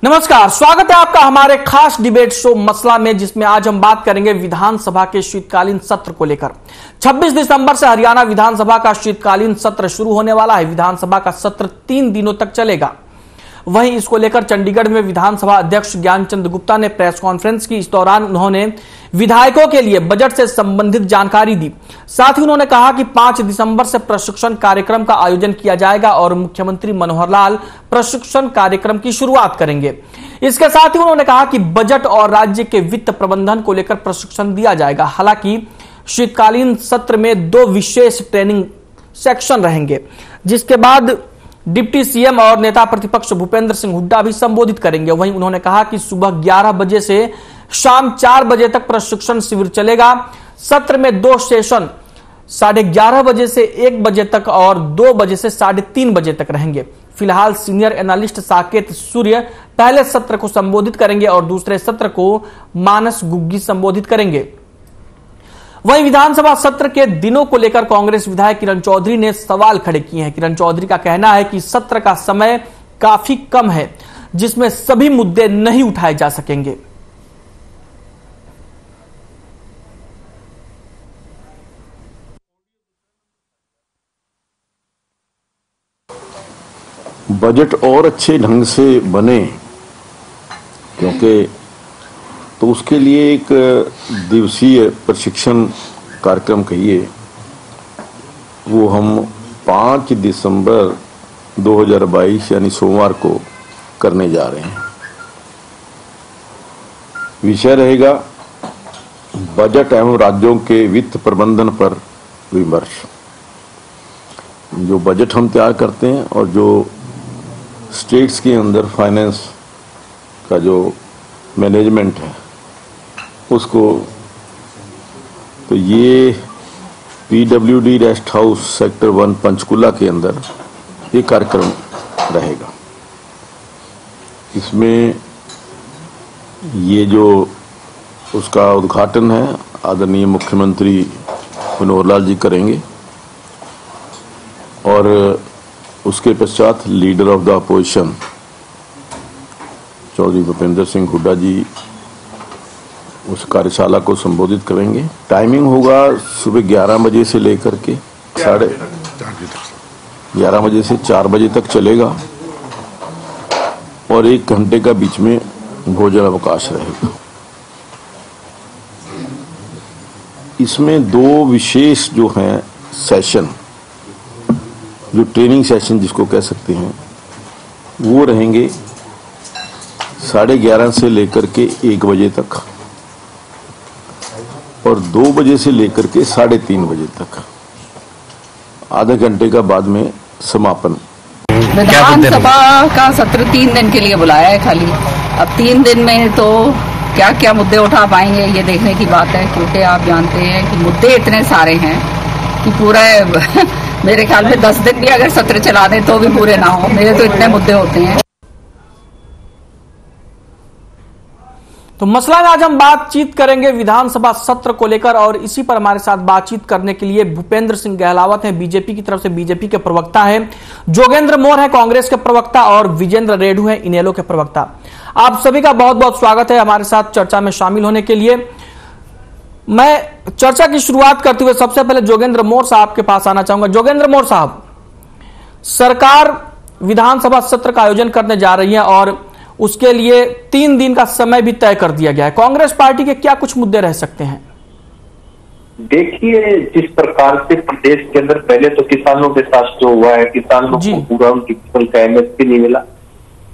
नमस्कार, स्वागत है आपका हमारे खास डिबेट शो मसला में, जिसमें आज हम बात करेंगे विधानसभा के शीतकालीन सत्र को लेकर। 26 दिसंबर से हरियाणा विधानसभा का शीतकालीन सत्र शुरू होने वाला है। विधानसभा का सत्र 3 दिनों तक चलेगा। वहीं इसको लेकर चंडीगढ़ में विधानसभा अध्यक्ष ज्ञानचंद गुप्ता ने प्रेस कॉन्फ्रेंस की। इस दौरान उन्होंने विधायकों के लिए बजट से संबंधित जानकारी दी। साथ ही उन्होंने कहा कि 5 दिसंबर से प्रशिक्षण कार्यक्रम का आयोजन किया जाएगा और मुख्यमंत्री मनोहर लाल प्रशिक्षण कार्यक्रम की शुरुआत करेंगे। इसके साथ ही उन्होंने कहा कि बजट और राज्य के वित्त प्रबंधन को लेकर प्रशिक्षण दिया जाएगा। हालांकि शीतकालीन सत्र में 2 विशेष ट्रेनिंग सेक्शन रहेंगे, जिसके बाद डिप्टी सीएम और नेता प्रतिपक्ष भूपेंद्र सिंह हुड्डा भी संबोधित करेंगे। वहीं उन्होंने कहा कि सुबह 11 बजे से शाम 4 बजे तक प्रशिक्षण शिविर चलेगा। सत्र में 2 सेशन 11:30 बजे से 1 बजे तक और 2 बजे से 3:30 बजे तक रहेंगे। फिलहाल सीनियर एनालिस्ट साकेत सूर्य पहले सत्र को संबोधित करेंगे और दूसरे सत्र को मानस गुग्गी संबोधित करेंगे। वहीं विधानसभा सत्र के दिनों को लेकर कांग्रेस विधायक किरण चौधरी ने सवाल खड़े किए हैं। किरण चौधरी का कहना है कि सत्र का समय काफी कम है, जिसमें सभी मुद्दे नहीं उठाए जा सकेंगे। बजट और अच्छे ढंग से बने, क्योंकि तो उसके लिए एक दिवसीय प्रशिक्षण कार्यक्रम कहिए, वो हम 5 दिसंबर 2022 यानी सोमवार को करने जा रहे हैं। विषय रहेगा बजट एवं राज्यों के वित्त प्रबंधन पर विमर्श। जो बजट हम तैयार करते हैं और जो स्टेट्स के अंदर फाइनेंस का जो मैनेजमेंट है उसको, तो ये PWD rest house sector 1 Panchkula के अंदर ये कार्यक्रम रहेगा। इसमें ये जो उसका उद्घाटन है आदरणीय मुख्यमंत्री मनोहर लाल जी करेंगे और उसके पश्चात leader of the opposition Chaudhary Bhupinder Singh Hooda ji उस कार्यशाला को संबोधित करेंगे। टाइमिंग होगा सुबह 11 बजे से लेकर के 11:30 बजे से 4 बजे तक चलेगा और 1 घंटे का बीच में भोजन अवकाश रहेगा। इसमें 2 विशेष जो हैं सेशन, जो ट्रेनिंग सेशन जिसको कह सकते हैं, वो रहेंगे 11:30 से लेकर के 1 बजे तक और 2 बजे से लेकर के 3:30 बजे तक। आधे घंटे का बाद में समापन। विधानसभा का सत्र 3 दिन के लिए बुलाया है खाली। अब 3 दिन में तो क्या क्या मुद्दे उठा पाएंगे ये देखने की बात है, क्योंकि आप जानते हैं कि मुद्दे इतने सारे हैं कि पूरा मेरे ख्याल में 10 दिन भी अगर सत्र चला दें तो भी पूरे ना हो। मेरे तो इतने मुद्दे होते हैं। तो मसला में आज हम बातचीत करेंगे विधानसभा सत्र को लेकर, और इसी पर हमारे साथ बातचीत करने के लिए भूपेंद्र सिंह गहलावत हैं, बीजेपी की तरफ से बीजेपी के प्रवक्ता हैं, जोगेंद्र मोर है कांग्रेस के प्रवक्ता और विजेंद्र रेडू हैं इनेलो के प्रवक्ता। आप सभी का बहुत बहुत स्वागत है हमारे साथ चर्चा में शामिल होने के लिए। मैं चर्चा की शुरुआत करते हुए सबसे पहले जोगेंद्र मोर साहब के पास आना चाहूंगा। जोगेंद्र मोर साहब, सरकार विधानसभा सत्र का आयोजन करने जा रही है और उसके लिए 3 दिन का समय भी तय कर दिया गया है। कांग्रेस पार्टी के क्या कुछ मुद्दे रह सकते हैं? देखिए, जिस प्रकार से प्रदेश के अंदर पहले तो किसानों के साथ जो हुआ है, किसानों को पूरा उनकी फसल का MSP नहीं मिला,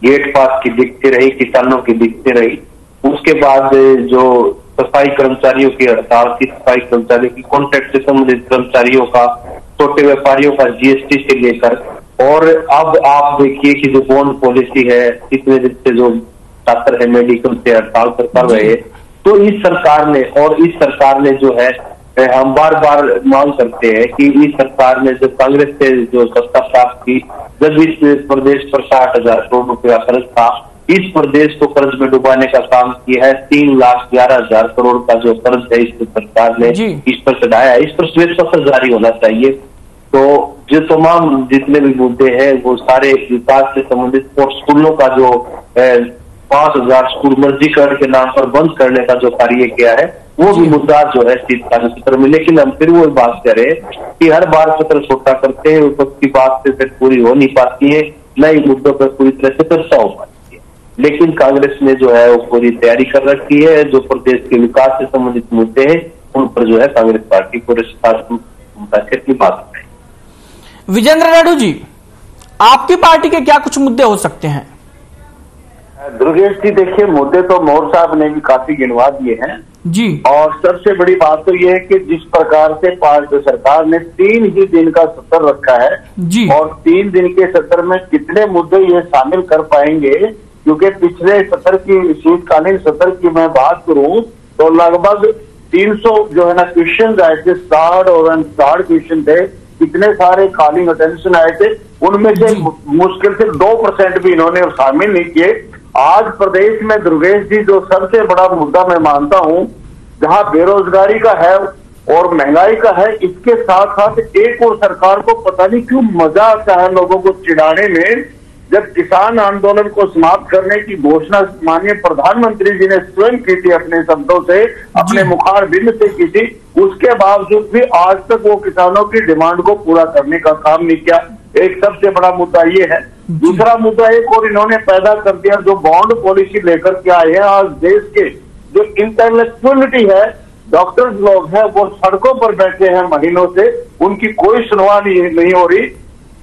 गेट पास की दिक्कतें रही, किसानों की दिक्कतें रही। उसके बाद जो सफाई कर्मचारियों की हड़ताल थी, सफाई कर्मचारियों की कॉन्ट्रैक्ट से संबंधित कर्मचारियों का, छोटे व्यापारियों का GST से लेकर, और अब आप देखिए कि जो बॉन्ड पॉलिसी है, इतने दिन से जो छात्र है मेडिकल से हड़ताल कर रहे हैं, तो इस सरकार ने जो है, हम बार बार मांग करते हैं कि इस सरकार ने जब कांग्रेस से जो सत्ता प्राप्त की, जब इस प्रदेश पर 60,000 करोड़ रुपए का कर्ज था, इस प्रदेश को कर्ज में डुबाने का काम किया है। 3,11,000 करोड़ का जो कर्ज है इस सरकार ने इस पर चढ़ाया है। इस पर श्वेत पत्र जारी होना चाहिए। तो जो तमाम जितने भी मुद्दे हैं वो सारे विकास से संबंधित और स्कूलों का जो 5,000 स्कूल मर्जीकरण के नाम पर बंद करने का जो कार्य किया है, वो भी मुद्दा जो है शीतकालीन सत्र में। लेकिन हम फिर वो बात करें कि हर बार सत्र छोटा करते हैं, विपक्ष की बात से फिर पूरी हो नहीं पाती है, नए मुद्दों पर पूरी तरह से चर्चा हो पाती है। लेकिन कांग्रेस ने जो है वो पूरी तैयारी कर रखी है, जो प्रदेश के विकास से संबंधित मुद्दे हैं उन पर जो है कांग्रेस पार्टी पूरे की बात है। विजेंद्र रेड्डी जी, आपकी पार्टी के क्या कुछ मुद्दे हो सकते हैं? दुर्गेश जी, देखिए, मुद्दे तो मोर साहब ने भी काफी गिनवा दिए हैं जी। और सबसे बड़ी बात तो ये है कि जिस प्रकार से सरकार ने 3 ही दिन का सत्र रखा है जी, और 3 दिन के सत्र में कितने मुद्दे ये शामिल कर पाएंगे, क्योंकि पिछले सत्र की, शीतकालीन सत्र की मैं बात करूं तो लगभग 300 जो है ना क्वेश्चन आए थे, 60 और अनस्टार्ड क्वेश्चन थे, इतने सारे कॉलिंग अटेंशन आए थे, उनमें से मुश्किल से 2% भी इन्होंने शामिल नहीं किए। आज प्रदेश में दुर्गेश जी जो सबसे बड़ा मुद्दा मैं मानता हूं, जहां बेरोजगारी का है और महंगाई का है, इसके साथ साथ एक और सरकार को पता नहीं क्यों मजा आता है लोगों को चिढ़ाने में। जब किसान आंदोलन को समाप्त करने की घोषणा माननीय प्रधानमंत्री जी ने स्वयं की थी, अपने शब्दों से, अपने मुखार बिंद से की थी, उसके बावजूद भी आज तक वो किसानों की डिमांड को पूरा करने का काम नहीं किया। एक सबसे बड़ा मुद्दा ये है। दूसरा मुद्दा एक और इन्होंने पैदा कर दिया, जो बॉन्ड पॉलिसी लेकर के आए हैं। आज देश के जो इंटेलेक्चुअलिटी है, डॉक्टर्स लोग हैं, वो सड़कों पर बैठे हैं महीनों से, उनकी कोई सुनवाई नहीं हो रही।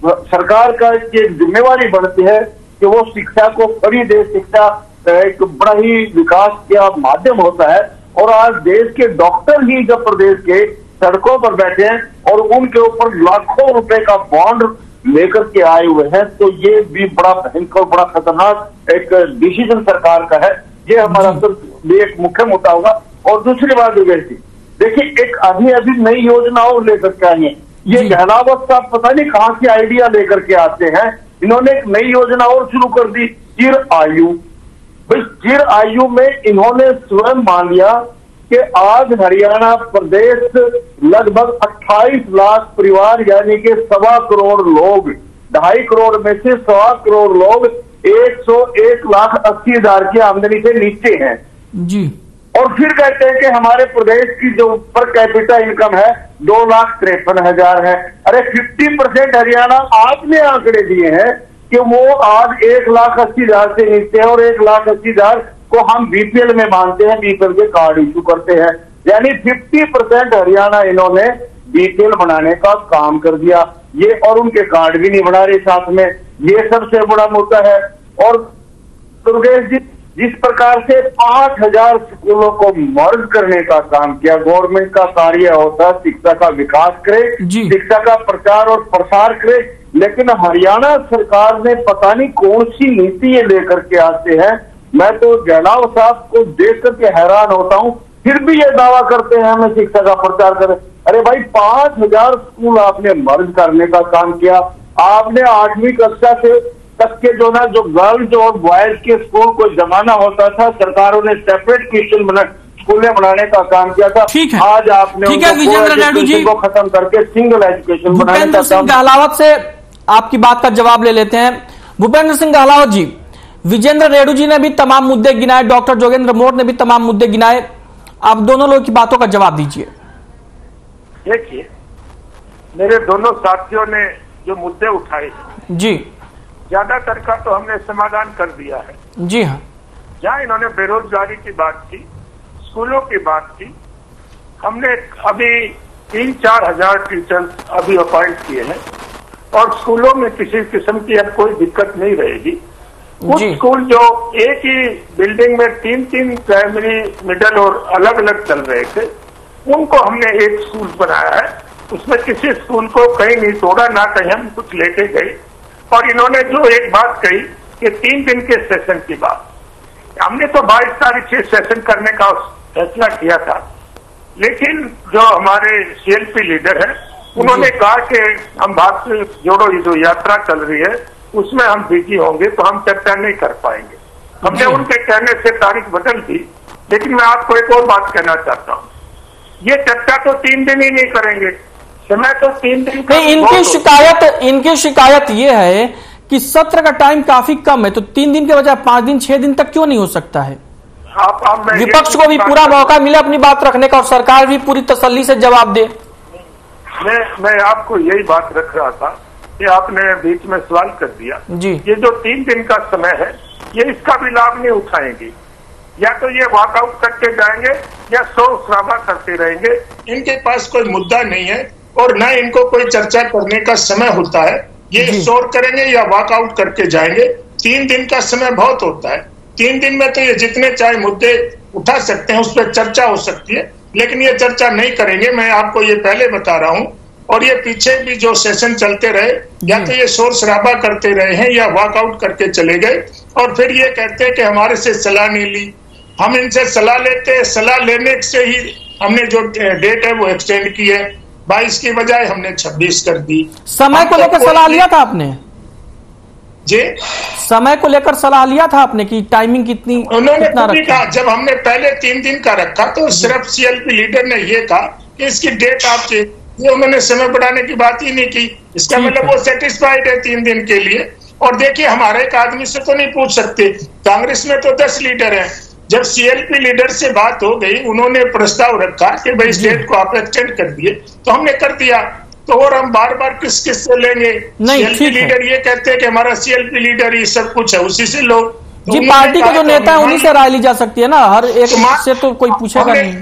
सरकार का ये जिम्मेवारी बनती है कि वो शिक्षा को खरीदे। शिक्षा एक बड़ा ही विकास का माध्यम होता है, और आज देश के डॉक्टर ही जब प्रदेश के सड़कों पर बैठे हैं और उनके ऊपर लाखों रुपए का बॉन्ड लेकर के आए हुए हैं, तो ये भी बड़ा भयंकर, बड़ा खतरनाक एक डिसीजन सरकार का है। ये हमारा एक मुख्य मुद्दा होगा। और दूसरी बात देखिए, एक अभी नई योजना और लेकर के आए हैं। ये गहलावत साहब पता नहीं कहां से आइडिया लेकर के आते हैं। इन्होंने एक नई योजना और शुरू कर दी, चिर आयु। भाई, चिर आयु में इन्होंने स्वयं मान लिया कि आज हरियाणा प्रदेश लगभग 28 लाख परिवार, यानी कि 1.25 करोड़ लोग, 2.5 करोड़ में से 1.25 करोड़ लोग 101,80,000 की आमदनी से नीचे हैं जी। और फिर कहते हैं कि हमारे प्रदेश की जो पर कैपिटा इनकम है 2,53,000 है। अरे 50% हरियाणा आपने आंकड़े दिए हैं कि वो आज 1,80,000 से नीचे है, और 1,80,000 को हम बीपीएल में मानते हैं, बीपीएल के कार्ड इशू करते हैं। यानी 50% हरियाणा इन्होंने बीपीएल बनाने का काम कर दिया, ये, और उनके कार्ड भी नहीं बना रहे साथ में। ये सबसे बड़ा मुद्दा है। और दुर्गेश जी, जिस प्रकार से 5,000 स्कूलों को मर्ज करने का काम किया, गवर्नमेंट का कार्य होता है शिक्षा का विकास करे, शिक्षा का प्रचार और प्रसार करे, लेकिन हरियाणा सरकार ने पता नहीं कौन सी नीति ये लेकर के आते हैं। मैं तो गहलाव साहब को देख करके हैरान होता हूं, फिर भी ये दावा करते हैं हमें शिक्षा का प्रचार करें। अरे भाई, 5,000 स्कूल आपने मर्ज करने का काम किया। आपने 8वीं कक्षा से तक के जो गर्ल्स और बॉयज के स्कूल को जमाना होता था, सरकारों ने सेपरेट क्वेश्चन स्कूलें बनाने का काम किया था। ठीक है, आज आपने विजेंद्र रेड्डी जी को खत्म करके सिंगल एजुकेशन बनाने का भूपेंद्र सिंह गहलावत से आपकी बात का जवाब ले लेते हैं। भूपेंद्र सिंह गहलावत जी, विजेंद्र रेड्डी जी ने भी तमाम मुद्दे गिनाए, डॉक्टर जोगेंद्र मोर ने भी तमाम मुद्दे गिनाए, आप दोनों लोगों की बातों का जवाब दीजिए। देखिए, मेरे दोनों साथियों ने जो मुद्दे उठाए जी, ज्यादातर का तो हमने समाधान कर दिया है। जी हाँ, जहाँ इन्होंने बेरोजगारी की बात की, स्कूलों की बात की, हमने अभी 3-4 हजार टीचर्स अभी अपॉइंट किए हैं, और स्कूलों में किसी किस्म की अब कोई दिक्कत नहीं रहेगी। कुछ स्कूल जो एक ही बिल्डिंग में 3-3 प्राइमरी, मिडिल और अलग अलग चल रहे थे, उनको हमने एक स्कूल बनाया है। उसमें किसी स्कूल को कहीं नहीं तोड़ा, ना कहीं हम कुछ लेके गए। और इन्होंने जो एक बात कही कि 3 दिन के सेशन की बात, हमने तो 22 तारीख से सेशन करने का फैसला किया था, लेकिन जो हमारे सीएलपी लीडर है, उन्होंने कहा कि हम भारत से जोड़ो ये जो यात्रा चल रही है उसमें हम बिजी होंगे, तो हम चर्चा नहीं कर पाएंगे। हमने उनके कहने से तारीख बदल दी। लेकिन मैं आपको एक और बात कहना चाहता हूँ, ये चर्चा तो 3 दिन ही नहीं करेंगे, समय तो 3 दिन का। इनकी शिकायत ये है कि सत्र का टाइम काफी कम है, तो 3 दिन के बजाय 5 दिन 6 दिन तक क्यों नहीं हो सकता है? विपक्ष को भी पूरा मौका मिले अपनी बात रखने का और सरकार भी पूरी तसल्ली से जवाब दे। मैं आपको यही बात रख रहा था कि आपने बीच में सवाल कर दिया जी। ये जो 3 दिन का समय है, ये इसका भी लाभ नहीं उठाएंगे, या तो ये वॉकआउट करके जाएंगे या शोर शराबा करते रहेंगे। इनके पास कोई मुद्दा नहीं है और न इनको कोई चर्चा करने का समय होता है। ये शोर करेंगे या वॉकआउट करके जाएंगे। 3 दिन का समय बहुत होता है। 3 दिन में तो ये जितने चाहे मुद्दे उठा सकते हैं, उस पर चर्चा हो सकती है, लेकिन ये चर्चा नहीं करेंगे। मैं आपको ये पहले बता रहा हूँ। और ये पीछे भी जो सेशन चलते रहे, या तो ये शोर शराबा करते रहे हैं या वॉकआउट करके चले गए और फिर ये कहते हैं कि हमारे से सलाह नहीं ली। हम इनसे सलाह लेते हैं, सलाह लेने से ही हमने जो डेट है वो एक्सटेंड की है। 22 की बजाय हमने 26 कर दी। समय को लेकर सलाह लिया था आपने जी? समय को लेकर सलाह लिया था आपने कि टाइमिंग कितनी? उन्होंने कहा, जब हमने पहले 3 दिन का रखा तो सिर्फ सीएलपी लीडर ने ये कहा कि इसकी डेट आप ये उन्होंने समय बढ़ाने की बात ही नहीं की। इसका मतलब वो सेटिस्फाइड है 3 दिन के लिए। और देखिए, हमारे एक आदमी से तो नहीं पूछ सकते, कांग्रेस में तो 10 लीडर हैं। जब सीएलपी लीडर से बात हो गई, उन्होंने प्रस्ताव रखा कि भाई इस डेट को आप एक्सटेंड कर दिए, तो हमने कर दिया। तो और हम बार बार किस से लेंगे? सीएलपी लीडर ये कहते हैं कि हमारा सीएलपी लीडर ही सब कुछ है, उसी से लो। जी, पार्टी के जो नेता है उन्हीं से राय ली जा सकती है ना, हर एक से तो कोई पूछेगा नहीं।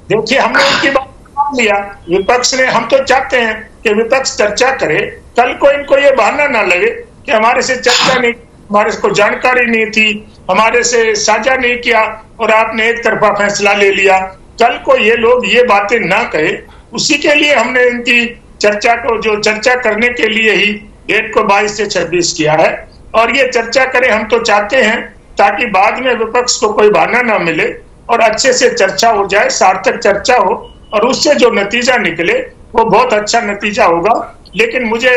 देखिए, हमने उनकी बात लिया, विपक्ष ने। हम तो चाहते हैं कि विपक्ष चर्चा करे। कल को इनको ये बहाना ना लगे कि हमारे से चर्चा नहीं, हमारे को जानकारी नहीं थी, हमारे से साझा नहीं किया और आपने एक तरफा फैसला ले लिया। कल को ये लोग ये बातें ना कहे, उसी के लिए हमने इनकी चर्चा को, जो चर्चा करने के लिए ही डेट को 22 से 26 किया है। और ये चर्चा करें, हम तो चाहते हैं, ताकि बाद में विपक्ष को कोई बहाना ना मिले और अच्छे से चर्चा हो जाए, सार्थक चर्चा हो और उससे जो नतीजा निकले वो बहुत अच्छा नतीजा होगा। लेकिन मुझे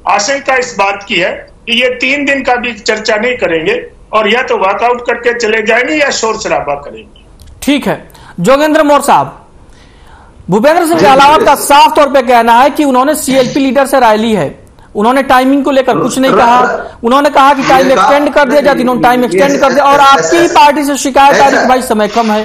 आशंका इस बात की है कि ये 3 दिन का भी चर्चा नहीं करेंगे और या तो वॉकआउट करके चले जाएंगे या शोर शराबा करेंगे। ठीक है जोगेंद्र मौर्य साहब, भूपेंद्र सिंह अहलावत का साफ तौर पे कहना है कि उन्होंने सीएलपी लीडर से राय ली है। उन्होंने टाइमिंग को लेकर कुछ नहीं कहा। उन्होंने कहा कि टाइम एक्सटेंड कर दिया जाए, इन्होंने टाइम एक्सटेंड कर दिया और आपकी ही पार्टी से शिकायत आ रही कि भाई समय कम है।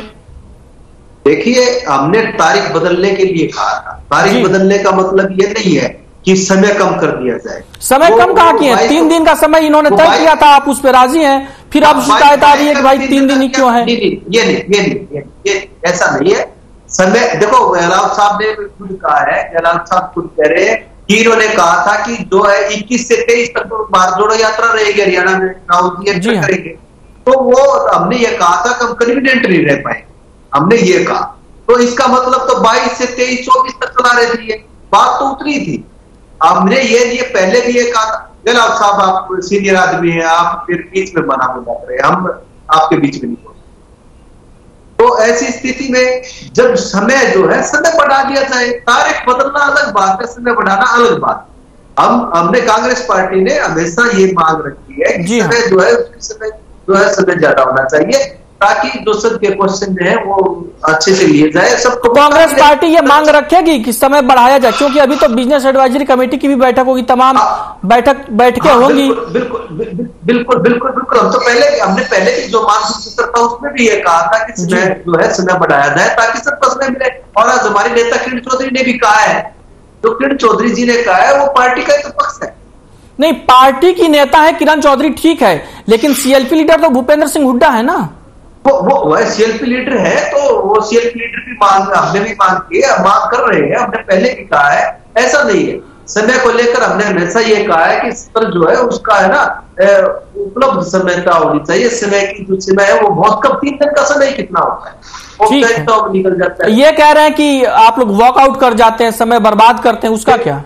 देखिए, हमने तारीख बदलने के लिए कहा था। तारीख बदलने का मतलब ये नहीं है कि समय कम कर दिया जाए। समय कम कहाँ किया? 3 दिन का समय इन्होंने तय किया था, आप उस पर राजी हैं, फिर अब शिकायत आ रही है कि भाई 3 दिन ही क्यों है? ये ऐसा नहीं है। समय देखो, अहलावत साहब ने खुद कहा है, अहलावत साहब खुद कह रहे हैं कि इन्होंने कहा था कि जो है 21 से 23 तक तो भारत जोड़ो यात्रा रहेगी हरियाणा में, राहुल जी करेंगे। तो वो हमने ये कहा था कि हम कन्वीनियंट नहीं रह पाए, हमने ये कहा। तो इसका मतलब तो 22 से 23-24 तक चला रही थी, बात तो उतरी थी। हमने ये पहले भी ये कहा था। अहलावत साहब, आप सीनियर आदमी हैं, आप फिर बीच में मना बोल रहे हैं, हम आपके बीच में नहीं बोल। तो ऐसी स्थिति में जब समय जो है, समय बढ़ा दिया जाए। तारीख बदलना अलग बात है, समय बढ़ाना अलग बात। हमने कांग्रेस पार्टी ने हमेशा ये मांग रखी है कि समय जो है, समय ज्यादा होना चाहिए, ताकि जो सबके क्वेश्चन है वो अच्छे से लिए जाए। सबको कांग्रेस पार्टी ये मांग रखेगी कि समय बढ़ाया जाए, क्योंकि अभी तो बिजनेस एडवाइजरी कमेटी की भी बैठक होगी, तमाम बैठकें होंगी। बिल्कुल। हम तो हमने पहले की जो मानसिक सूत्र था उसमें भी ये कहा था कि समय जो है, समय बढ़ाया जाए ताकि सबको समय मिले। और आज हमारे नेता किरण चौधरी ने भी कहा है, जो किरण चौधरी जी ने कहा है वो पार्टी का तो पक्ष है। नहीं, पार्टी की नेता है किरण चौधरी, ठीक है, लेकिन सीएलपी लीडर तो भूपेंद्र सिंह हुड्डा है ना। वो सीएलपी लीडर है, तो वो सीएलपी लीडर की मांग हमने भी मांग की है, मांग कर रहे हैं। हमने पहले भी कहा है, ऐसा नहीं है। समय को लेकर हमने हमेशा ये कहा है कि सत्र जो है उसका है ना, उपलब्ध समयता होनी चाहिए। समय की जो सीमा है वो बहुत कम, 3 दिन का समय कितना होता है, वो निकल जाता है। ये कह रहे हैं कि आप लोग वॉकआउट कर जाते हैं, समय बर्बाद करते हैं, उसका क्या?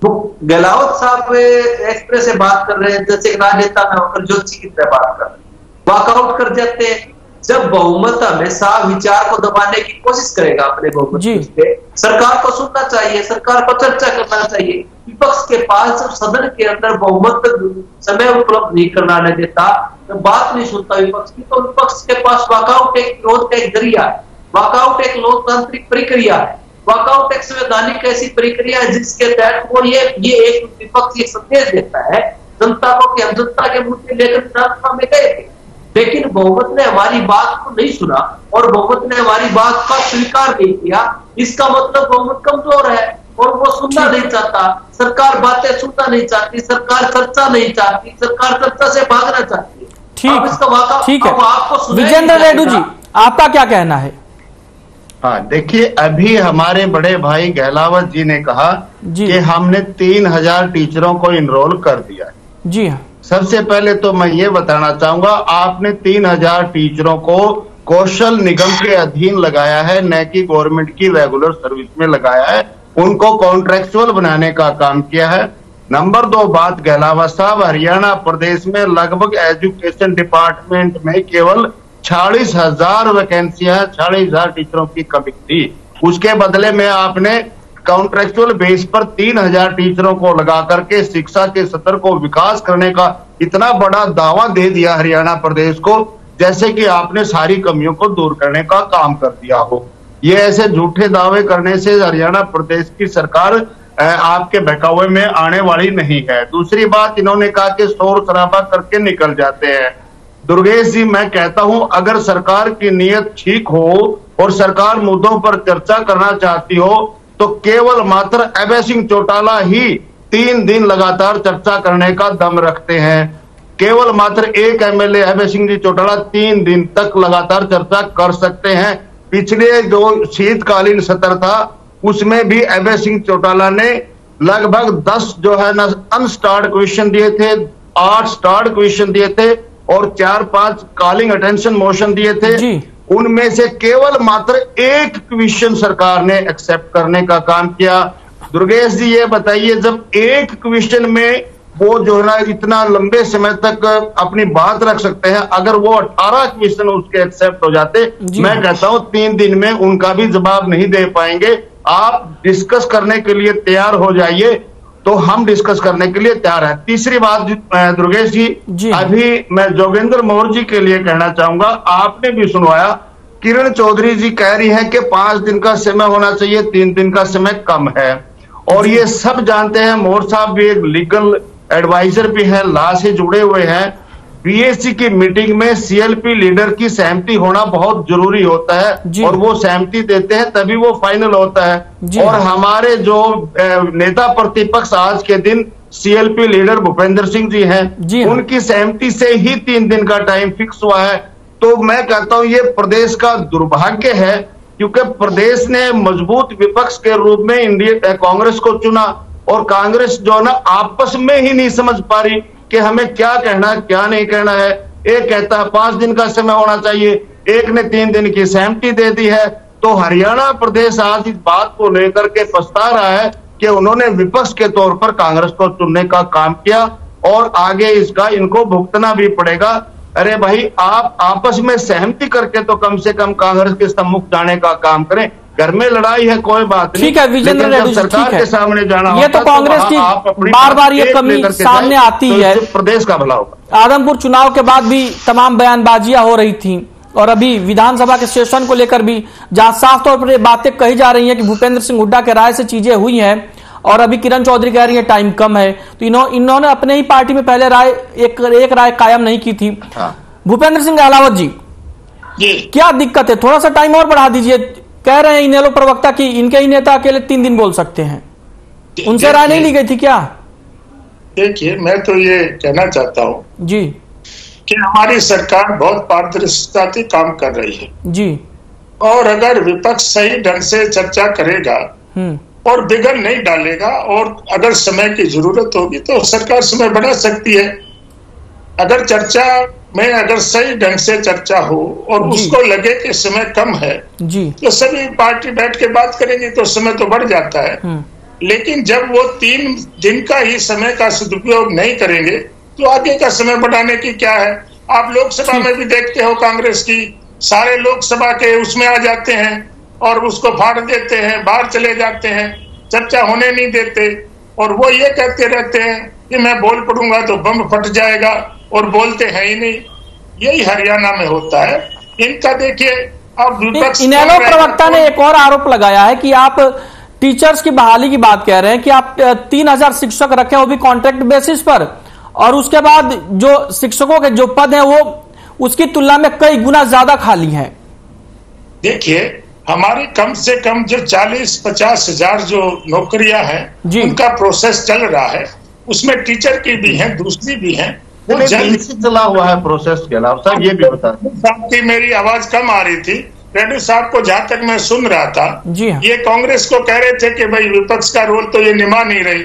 गहलावत साहब एक्सप्रेस से बात कर रहे हैं, जैसे एक राजनेता में होकर ज्योति की तरह बात कर रहे हैं, वॉकआउट कर जाते हैं। जब बहुमत हमेशा विचार को दबाने की कोशिश करेगा अपने बहुमत पे, सरकार को सुनना चाहिए, सरकार को चर्चा करना चाहिए। विपक्ष के पास जब सदन के अंदर बहुमत समय उपलब्ध नहीं करना देता, तो बात नहीं सुनता विपक्ष की, तो विपक्ष के पास वॉकआउट एक विरोध का एक जरिया है। वॉकआउट एक लोकतांत्रिक प्रक्रिया है, वॉकआउट एक संवैधानिक ऐसी प्रक्रिया है जिसके तहत वो ये एक विपक्ष ये संदेश देता है जनता को कि हम जनता के मुद्दे लेकर विधानसभा में गए थे, लेकिन बहुमत ने हमारी बात को नहीं सुना और बहुमत ने हमारी बात का स्वीकार नहीं किया। इसका मतलब बहुमत कमजोर है और वो सुनना नहीं चाहता, सरकार बातें सुनना नहीं चाहती, सरकार चर्चा नहीं चाहती, सरकार चर्चा से भागना चाहती है। ठीक है, विजेंद्र रेड्डी जी आपका क्या कहना है? हाँ, देखिए, अभी हमारे बड़े भाई गहलावत जी ने कहा कि हमने 3000 टीचरों को इनरोल कर दिया है। जी हाँ। सबसे पहले तो मैं ये बताना चाहूंगा, आपने 3000 टीचरों को कौशल निगम के अधीन लगाया है, न कि गवर्नमेंट की रेगुलर सर्विस में लगाया है। उनको कॉन्ट्रेक्चुअल बनाने का काम किया है। नंबर 2 बात गहलावत साहब, हरियाणा प्रदेश में लगभग एजुकेशन डिपार्टमेंट में केवल 46,000 वैकेंसियां, 46,000 टीचरों की कमी थी। उसके बदले में आपने कॉन्ट्रेक्चुअल बेस पर 3000 टीचरों को लगा करके शिक्षा के स्तर को विकास करने का इतना बड़ा दावा दे दिया हरियाणा प्रदेश को, जैसे कि आपने सारी कमियों को दूर करने का काम कर दिया हो। ये ऐसे झूठे दावे करने से हरियाणा प्रदेश की सरकार आपके बहकावे में आने वाली नहीं है। दूसरी बात, इन्होंने कहा कि शोर शराबा करके निकल जाते हैं। दुर्गेश जी, मैं कहता हूं, अगर सरकार की नीयत ठीक हो और सरकार मुद्दों पर चर्चा करना चाहती हो तो केवल मात्र अभय सिंह चौटाला ही 3 दिन लगातार चर्चा करने का दम रखते हैं। केवल मात्र एक एमएलए अभय सिंह जी चौटाला 3 दिन तक लगातार चर्चा कर सकते हैं। पिछले जो शीतकालीन सत्र था उसमें भी अभय सिंह चौटाला ने लगभग 10 जो है ना अनस्टार्ड क्वेश्चन दिए थे, 8 स्टार्ड क्वेश्चन दिए थे और 4-5 कॉलिंग अटेंशन मोशन दिए थे। उनमें से केवल मात्र एक क्वेश्चन सरकार ने एक्सेप्ट करने का काम किया। दुर्गेश जी, ये बताइए, जब एक क्वेश्चन में वो जो है ना इतना लंबे समय तक अपनी बात रख सकते हैं, अगर वो 18 क्वेश्चन उसके एक्सेप्ट हो जाते, मैं कहता हूं 3 दिन में उनका भी जवाब नहीं दे पाएंगे। आप डिस्कस करने के लिए तैयार हो जाइए, तो हम डिस्कस करने के लिए तैयार हैं। तीसरी बात दुर्गेश जी, अभी मैं जोगेंद्र मौर्य जी के लिए कहना चाहूंगा, आपने भी सुनवाया, किरण चौधरी जी कह रही हैं कि 5 दिन का समय होना चाहिए, 3 दिन का समय कम है। और ये सब जानते हैं, मौर्य साहब भी एक लीगल एडवाइजर भी है, लॉ से जुड़े हुए हैं। बीएससी की मीटिंग में सीएलपी लीडर की सहमति होना बहुत जरूरी होता है और वो सहमति देते हैं तभी वो फाइनल होता है। और हमारे जो नेता प्रतिपक्ष आज के दिन सीएलपी लीडर भूपेंद्र सिंह जी हैं, उनकी सहमति से ही 3 दिन का टाइम फिक्स हुआ है। तो मैं कहता हूं ये प्रदेश का दुर्भाग्य है, क्योंकि प्रदेश ने मजबूत विपक्ष के रूप में इंडिया कांग्रेस को चुना और कांग्रेस जो ना आपस में ही नहीं समझ पा रही कि हमें क्या कहना है क्या नहीं कहना है। एक कहता है 5 दिन का समय होना चाहिए, एक ने 3 दिन की सहमति दे दी है। तो हरियाणा प्रदेश आज इस बात को लेकर के पछता रहा है कि उन्होंने विपक्ष के तौर पर कांग्रेस को चुनने का काम किया और आगे इसका इनको भुगतना भी पड़ेगा। अरे भाई, आप आपस में सहमति करके तो कम से कम कांग्रेस के सम्मुख जाने का काम करें। घर में लड़ाई है कोई बात नहीं, ठीक है विजेंद्र रेड्डी, सरकार के सामने जाना, ये तो कांग्रेस की बार बार ये कमी सामने आती है। प्रदेश का भला होगा। आदमपुर चुनाव के बाद भी तमाम बयानबाजियां हो रही थी और अभी विधानसभा के सेशन को लेकर भी जहां साफ तौर पर बातें कही जा रही हैं कि भूपेंद्र सिंह हुड्डा के राय से चीजें हुई हैं और अभी किरण चौधरी कह रही है टाइम कम है, तो इन्होंने अपने ही पार्टी में पहले राय एक राय कायम नहीं की थी। भूपेंद्र सिंह गहलावत जी, क्या दिक्कत है? थोड़ा सा टाइम और बढ़ा दीजिए। कह रहे हैं इनेलो प्रवक्ता कि इनके ही नेता अकेले 3 दिन बोल सकते हैं, उनसे राय नहीं ली गई थी क्या? देखिए, मैं तो ये कहना चाहता हूं जी कि हमारी सरकार बहुत पारदर्शिता से काम कर रही है जी, और अगर विपक्ष सही ढंग से चर्चा करेगा और बिगड़ नहीं डालेगा और अगर समय की जरूरत होगी तो सरकार समय बढ़ा सकती है। अगर चर्चा में अगर सही ढंग से चर्चा हो और उसको लगे कि समय कम है जी, तो सभी पार्टी बैठ के बात करेंगे तो समय तो बढ़ जाता है। लेकिन जब वो 3 दिन का ही समय का सदुपयोग नहीं करेंगे तो आगे का समय बढ़ाने की क्या है? आप लोकसभा में भी देखते हो, कांग्रेस की सारे लोकसभा के उसमें आ जाते हैं और उसको फाड़ देते हैं, बाहर चले जाते हैं, चर्चा होने नहीं देते और वो ये कहते रहते हैं कि मैं बोल पड़ूंगा तो बम फट जाएगा और बोलते हैं ही नहीं। यही हरियाणा में होता है इनका। देखिए, अब इनेलो प्रवक्ता ने एक और आरोप लगाया है कि आप टीचर्स की बहाली की बात कह रहे हैं कि आप 3000 शिक्षक रखे, वो भी कॉन्ट्रैक्ट बेसिस पर, और उसके बाद जो शिक्षकों के जो पद हैं वो उसकी तुलना में कई गुना ज्यादा खाली हैं। देखिए, हमारी कम से कम जो 40-50 हजार जो नौकरियां हैं उनका प्रोसेस चल रहा है, उसमें टीचर की भी हैं, दूसरी भी हैं। वो जल्द चला हुआ है प्रोसेस के अलावा साहब ये भी बता दें। मेरी आवाज कम आ रही थी, रेड्डी साहब को जहां तक मैं सुन रहा था, ये कांग्रेस को कह रहे थे कि भाई विपक्ष का रोल तो ये निभा नहीं रही।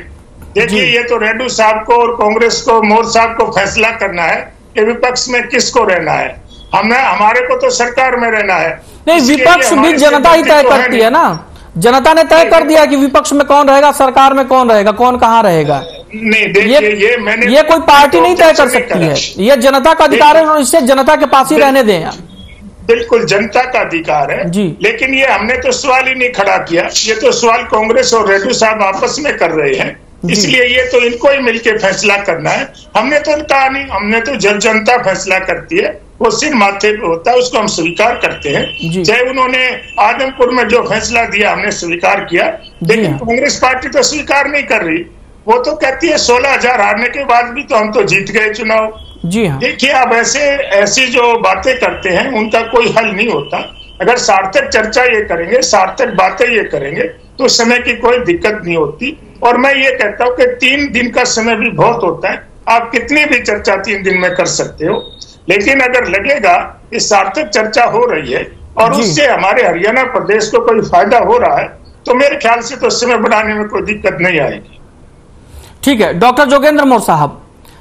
देखिए, ये तो रेड्डी साहब को और कांग्रेस को, मोर साहब को फैसला करना है कि विपक्ष में किसको रहना है। हमारे को तो सरकार में रहना है। नहीं, विपक्ष भी जनता ही तय करती है ना। जनता ने तय कर दिया कि विपक्ष में कौन रहेगा, सरकार में कौन रहेगा, कौन कहाँ रहेगा। नहीं, देखिए, ये कोई पार्टी नहीं तय कर सकती है, ये जनता का अधिकार है और इससे जनता के पास ही रहने दें। बिल्कुल जनता का अधिकार है जी। लेकिन ये हमने तो सवाल ही नहीं खड़ा किया, ये तो सवाल कांग्रेस और रेड्डी साहब आपस में कर रहे हैं, इसलिए ये तो इनको ही मिलके फैसला करना है। हमने तो कहा नहीं, हमने तो जनता फैसला करती है, वो सिर माथे पे होता है, उसको हम स्वीकार करते हैं। चाहे उन्होंने आदमपुर में जो फैसला दिया हमने स्वीकार किया, लेकिन कांग्रेस पार्टी तो स्वीकार नहीं कर रही। वो तो कहती है 16,000 हारने के बाद भी तो हम तो जीत गए चुनाव। जी हाँ। देखिए, अब ऐसी जो बातें करते हैं उनका कोई हल नहीं होता। अगर सार्थक चर्चा ये करेंगे, सार्थक बातें ये करेंगे तो समय की कोई दिक्कत नहीं होती। और मैं ये कहता हूँ कि 3 दिन का समय भी बहुत होता है, आप कितनी भी चर्चा 3 दिन में कर सकते हो, लेकिन अगर लगेगा कि सार्थक चर्चा हो रही है और उससे हमारे हरियाणा प्रदेश को कोई फायदा हो रहा है तो मेरे ख्याल से तो समय बढ़ाने में कोई दिक्कत नहीं आएगी। ठीक है, डॉक्टर जोगेंद्र मोर साहब,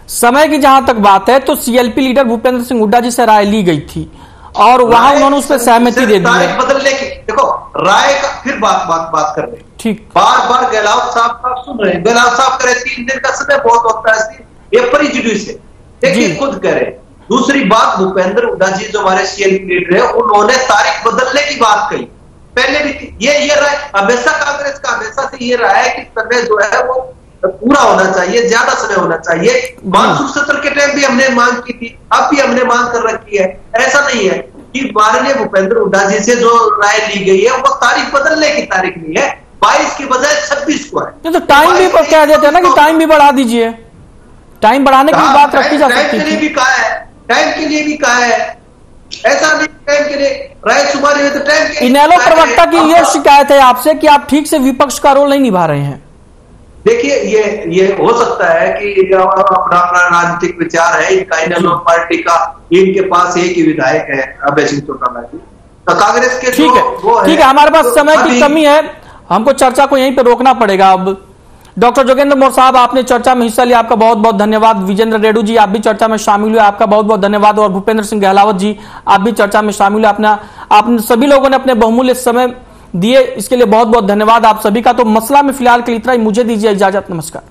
समय की जहां तक बात है तो सीएलपी लीडर भूपेंद्र सिंह हुड्डा जी से राय ली गई थी और वहां उन्होंने उस पर सहमति दे दी है। बदलने की देखो राय का फिर बात कर रहे हैं। ठीक, बार गहलोत साहब का सुन रहे हैं, गहलोत साहब कह रहे 3 दिन का समय बहुत होता है, ये प्रेजुडिस है, देखिए खुद कह रहे। दूसरी बात, भूपेंद्र हुड्डा जी जो हमारे सीएलपी लीडर है उन्होंने तारीख बदलने की बात कही। पहले भी ये राय हमेशा कांग्रेस का हमेशा से ये रहा है कि समय जो है वो पूरा होना चाहिए, ज्यादा समय होना चाहिए। मानसून सत्र के टाइम भी हमने मांग की थी, अब भी हमने मांग कर रखी है। ऐसा नहीं है कि माननीय भूपेंद्र हुड्डा जी से जो राय ली गई है वो तारीख बदलने की तारीख नहीं है, 22 की बजाय 26 को है। तो टाइम भी कह देते हैं ना कि टाइम भी बढ़ा दीजिए, टाइम बढ़ाने की बात रखी जा सकती है। टाइम के लिए भी कहा है, टाइम के लिए भी कहा है, ऐसा नहीं टाइम के लिए राय शुमारी में तो टाइम के। इनेलो प्रवक्ता की यह शिकायत है आपसे कि आप ठीक से विपक्ष का रोल नहीं निभा रहे हैं। देखिए, ये हो सकता है कि अपना राजनीतिक विचार है इनका, इनेलो पार्टी का, इनके पास एक ही विधायक है अभय सिंह चौटाला जी, तो कांग्रेस के ठीक है, हमारे पास समय की कमी है, हमको चर्चा को यहीं पे रोकना पड़ेगा अब। डॉक्टर जोगेंद्र मोर साहब, आपने चर्चा में हिस्सा लिया, आपका बहुत बहुत धन्यवाद। विजेंद्र रेड्डी जी, आप भी चर्चा में शामिल हुए, आपका बहुत बहुत धन्यवाद। और भूपेंद्र सिंह गहलावत जी, आप भी चर्चा में शामिल हुए, आप सभी लोगों ने अपने बहुमूल्य समय दिए, इसके लिए बहुत बहुत धन्यवाद आप सभी का। तो मसला में फिलहाल के लिए इतना ही, मुझे दीजिए इजाजत, नमस्कार।